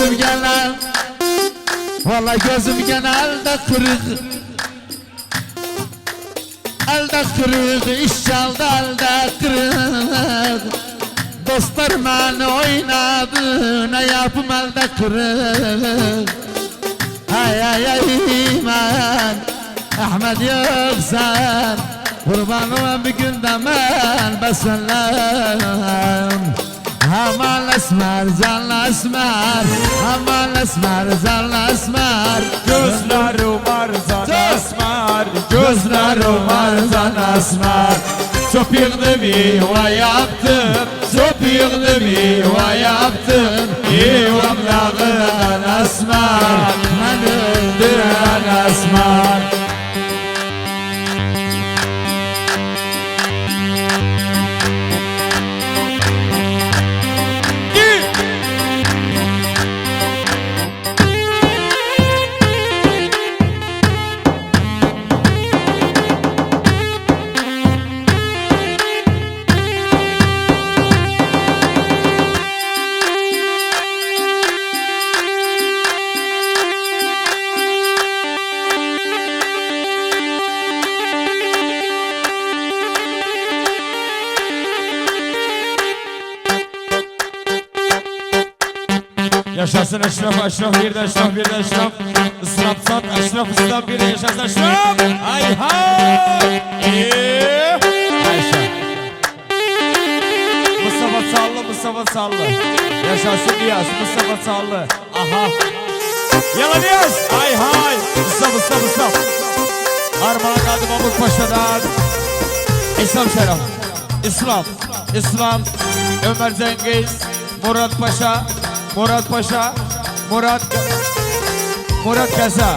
gözüm genel, vallahi gözüm genelde kırık. Elde kırık, iş çaldı elde kırık. Dostlar beni oynadı, ne yapım elde kırık. Ay ay ay ben Ahmet yok sen, kurbanım bir günde ben besenlem. Aman esmer, canlı esmer, aman esmer, canlı esmer. Gözlerim arzan esmer, gözlerim arzan esmer. Çok yığdım yuva yaptım, çok yığdım yuva yaptım. Yuvam yağılan esmer, beni öldüren esmer. Yaşasın Eşref, Eşref bir de Eşref, bir de Eşref. Israf sat, Eşref ıslah bir de yaşasın Eşref. Ay hay! Ayşe. Mustafa Sallı, Mustafa Sallı. Yaşasın Diyaz, Mustafa Sallı. Aha. Yala Diyaz. Ay hay! Mustafa. Armağan Kadı Mahmut Paşa'dan. İslam Şeref. İslam. Ömer Cengiz. Murat Paşa. Murat Kaza.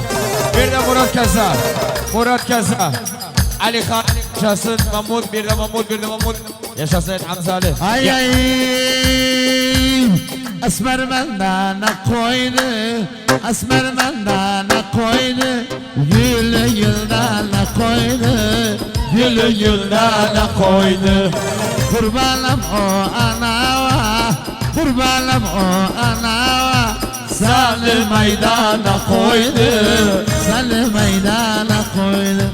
Bir de Murat Kaza. Ali Khan, yaşasın Mahmut, bir de Mahmut. Yaşasın Hamza Ali. Ay ay, esmer benden koydu, esmer benden koydu. Gülden koydu, gülden koydu. Kurbanım o ana, kurbanım o ana. Seni meydana koydu, seni meydana koydu.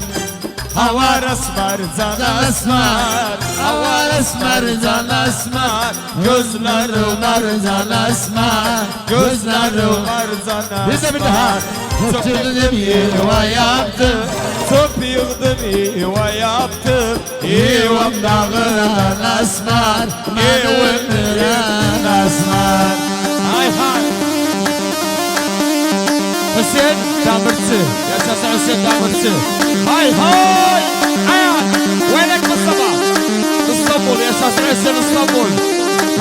Hava esmer, can esmer. Hava esmer, can esmer. Gözlerim can esmer. Gözlerim arzan Bir de bir daha. Çok yıldım yuva yaptım, çok yıldım yuva yaptım. yuvam dağılan esmer, beni öldüren esmer. Hay hay. Hüseyin Damirci. Yaşasın Hüseyin Damirci. Hay hay. Ayan. Velek Mustafa. İstanbul. Yaşasın Hüseyin İstanbul.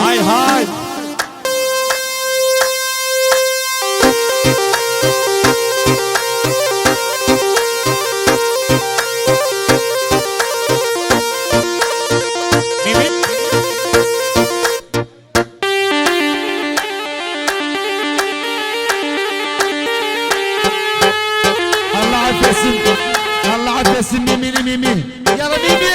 Hay hay. Allah affetsin mimi. Yala mimi.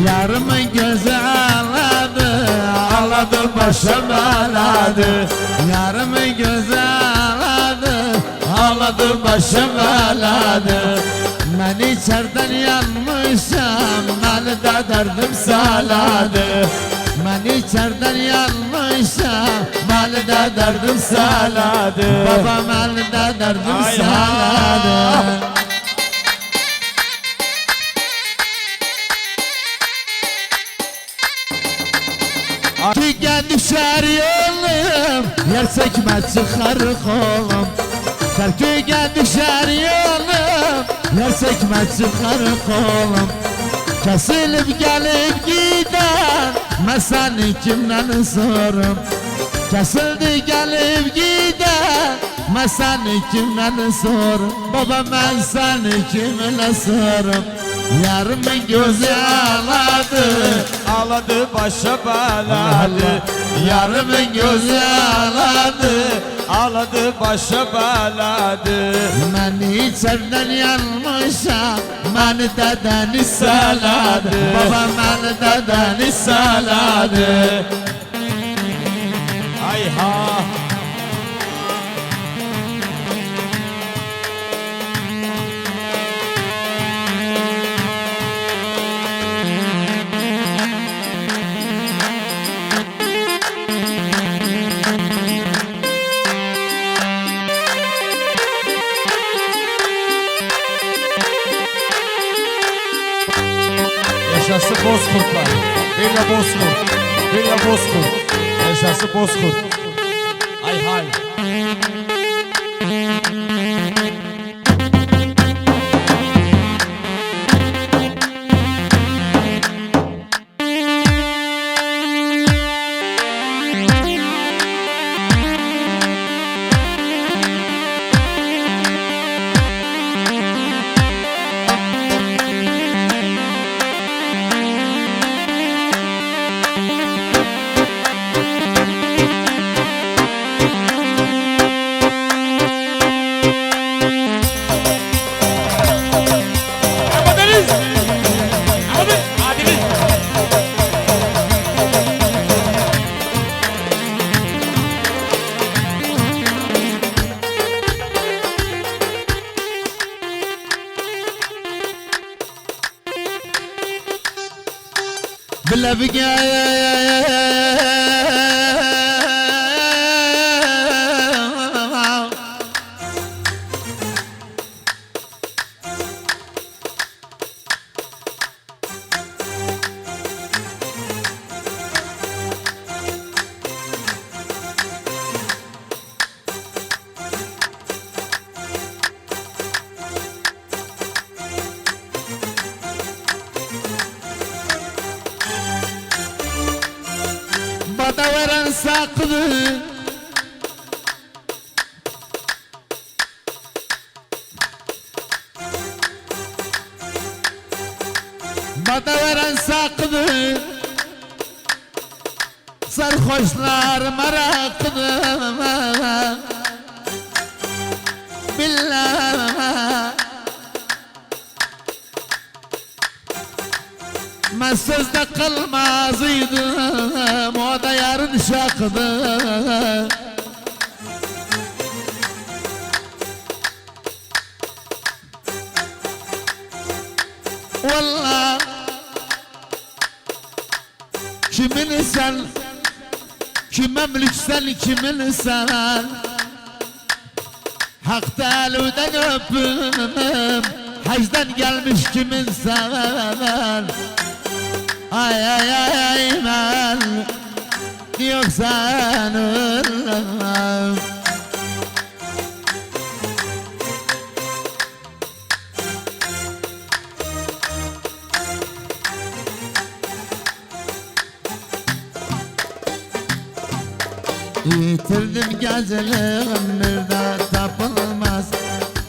Yarımın gözü ağladı başım ağladı. Yarımın gözü ağladı başım ağladı. Ben içeriden yanmışım, beni de derdim saladı. Ben içeriden yanmışım, beni de derdim saladı. Babam elinde derdim saladı. Tüken düşer yolum, yer çekme çıkar kolum. Tüken düşer yolum, yer çekme çıkar kolum. Kesilip gelip gider, ben seni kimden sorum. Kesildi gelip gider, ben Ben seni kimden sor baba, ben seni kimden sorum? Yarımın gözü ağladı, Ağladı başa beladı. Yarımın gözü ağladı, ağladı başa beladı. beni içerden yanmışam, beni dedeni saladı. Baba beni dedeni saladı. Ay ha. Yaşası Bozkurtlar. Bir de Bozkurt. Bir de Bozkurt. Yaşası Bozkurt. Ay hay. بلا بقى بدورن ساقdı بدورن ساقdı sarhoşlar meraklı billah. Ben sözde kalmazıydım, o da yarın şakdı. Vallahi kimin sen, kime mülksen, kimin sen? Hak'ta elvden öpüm, hacdan gelmiş kimin sen? Ay ay ay ay ben yoksan ölmem. Yitirdim gecelerim nerede tapılmaz,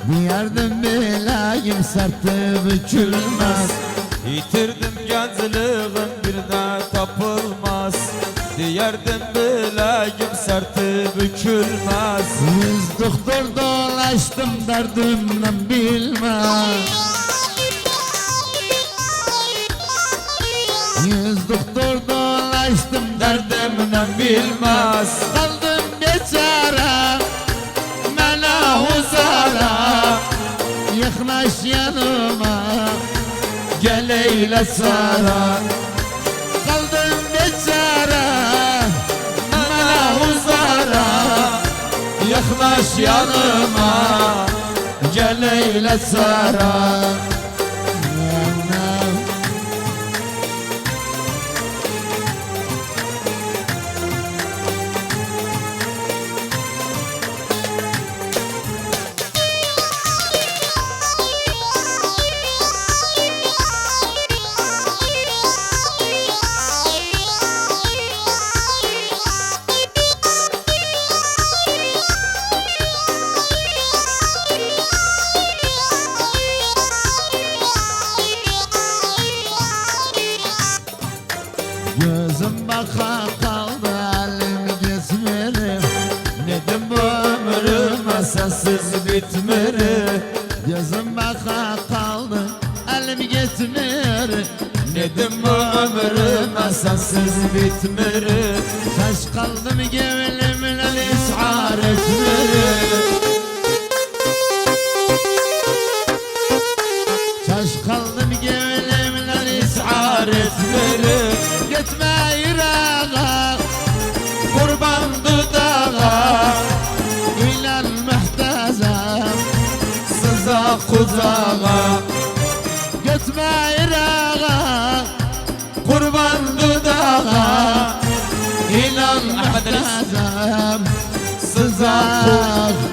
bir yardım bilayim sertte bükülmez. Yitirdim genzliğim bir de tapılmaz. Diyerdim bileyim serti bükülmez. Yüz doktor dolaştım derdimden bilmem. Yüz doktor dolaştım Derdimden bilmez. kaldım beçare mena huzara. Yaklaş yanıma Gel eyle sara. kaldım beçare mena huzara. Yaklaş yanıma. Gel eyle sara. sensiz bitmir. Gözüm baka kaldı, elim gitmir. Nedim bu ömrüme sensiz bitmir. Taş kaldım gevlimle ishar etmir. Taş kaldım gevlimle ishar etmir. Gitme Irak'a, kurban dudağa, İlal muhtazam, Sıza kuzağa, gitme Irak'a, kurban dudağa, İnan Ahmet Reis, muhtazam, sıza kuzağa.